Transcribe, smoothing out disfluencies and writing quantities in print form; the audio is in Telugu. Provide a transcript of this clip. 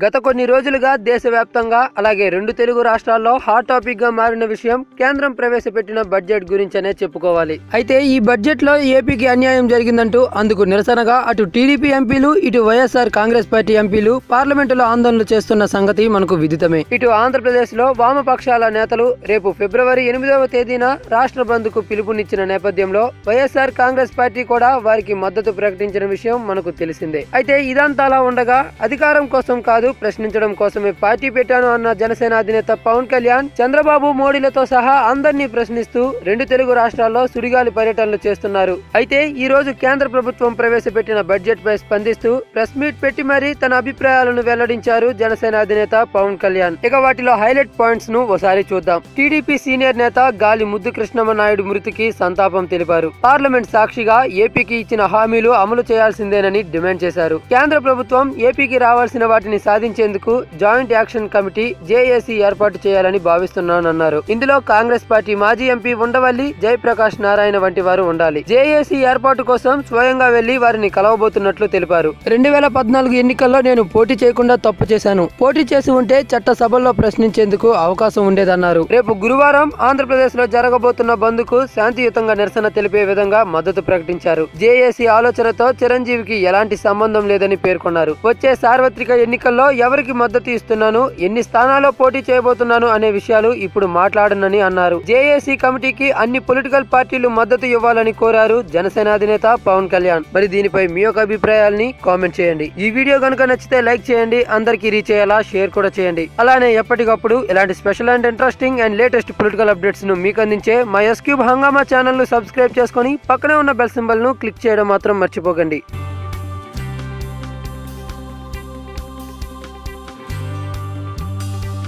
గత కొన్ని రోజులుగా దేశవ్యాప్తంగా అలాగే రెండు తెలుగు రాష్ట్రాల్లో హాట్ టాపిక్ గా మారిన విషయం కేంద్రం ప్రవేశపెట్టిన బడ్జెట్ గురించనే చెప్పుకోవాలి. అయితే ఈ బడ్జెట్ లో ఏపీకి అన్యాయం జరిగిందంటూ అందుకు నిరసనగా అటు టీడీపీ ఎంపీలు ఇటు వైఎస్ఆర్ కాంగ్రెస్ పార్టీ ఎంపీలు పార్లమెంటులో ఆందోళనలు చేస్తున్న సంగతి మనకు విదితమే. ఇటు ఆంధ్రప్రదేశ్ లో వామపక్షాల నేతలు రేపు ఫిబ్రవరి 8వ తేదీన రాష్ట్ర బంద్ కు పిలుపునిచ్చిన నేపథ్యంలో వైఎస్ఆర్ కాంగ్రెస్ పార్టీ కూడా వారికి మద్దతు ప్రకటించిన విషయం మనకు తెలిసిందే. అయితే ఇదంతా అలా ఉండగా అధికారం కోసం కాదు ప్రశ్నించడం కోసమే పార్టీ పెట్టాను అన్న జనసేన అధినేత పవన్ కళ్యాణ్ చంద్రబాబు మోడీలతో సహా అందరినీ ప్రశ్నిస్తూ రెండు తెలుగు రాష్ట్రాల్లో సుడిగాలి పర్యటనలు చేస్తున్నారు. అయితే ఈ రోజు కేంద్ర ప్రభుత్వం ప్రవేశపెట్టిన బడ్జెట్ పై స్పందిస్తూ ప్రెస్ మీట్ పెట్టి మరీ తన అభిప్రాయాలను వెల్లడించారు జనసేన అధినేత పవన్ కళ్యాణ్. ఇక వాటిలో హైలైట్ పాయింట్స్ ను ఒకసారి చూద్దాం. టీడీపీ సీనియర్ నేత గాలి ముద్దు కృష్ణమనాయుడు మృతికి సంతాపం తెలిపారు. పార్లమెంట్ సాక్షిగా ఏపీకి ఇచ్చిన హామీలు అమలు చేయాల్సిందేనని డిమాండ్ చేశారు. కేంద్ర ప్రభుత్వం ఏపీకి రావాల్సిన వాటిని సాధించేందుకు జాయింట్ యాక్షన్ కమిటీ జేఏసీ ఏర్పాటు చేయాలని భావిస్తున్నానన్నారు. ఇందులో కాంగ్రెస్ పార్టీ మాజీ ఎంపీ ఉండవల్లి జయప్రకాష్ నారాయణ వంటి వారు ఉండాలి. జేఏసీ ఏర్పాటు కోసం స్వయంగా వెళ్లి వారిని కలవబోతున్నట్లు తెలిపారు. 2014 ఎన్నికల్లో నేను పోటీ చేయకుండా తప్పు చేశాను. పోటీ చేసి ఉంటే చట్ట సభల్లో ప్రశ్నించేందుకు అవకాశం ఉండేదన్నారు. రేపు గురువారం ఆంధ్రప్రదేశ్ లో జరగబోతున్న బంద్ కు శాంతియుతంగా నిరసన తెలిపే విధంగా మద్దతు ప్రకటించారు. జేఏసీ ఆలోచనతో చిరంజీవికి ఎలాంటి సంబంధం లేదని పేర్కొన్నారు. వచ్చే సార్వత్రిక ఎన్నికల్లో ఎవరికి మద్దతు ఇస్తున్నాను, ఎన్ని స్థానాల్లో పోటీ చేయబోతున్నాను అనే విషయాలు ఇప్పుడు మాట్లాడనని అన్నారు. జేఏసీ కమిటీకి అన్ని పొలిటికల్ పార్టీలు మద్దతు ఇవ్వాలని కోరారు జనసేన అధినేత పవన్ కళ్యాణ్. మరి దీనిపై మీ యొక్క అభిప్రాయాల్ని కామెంట్ చేయండి. ఈ వీడియో కనుక నచ్చితే లైక్ చేయండి, అందరికీ రీచ్ అయ్యేలా షేర్ కూడా చేయండి. అలానే ఎప్పటికప్పుడు ఇలాంటి special and interesting and latest political updates ను మీకు అందించే మా ఎస్ క్యూబ్ హంగామా ఛానల్ ను సబ్స్క్రైబ్ చేసుకుని పక్కనే ఉన్న బెల్ సింబల్ ను క్లిక్ చేయడం మాత్రం మర్చిపోకండి.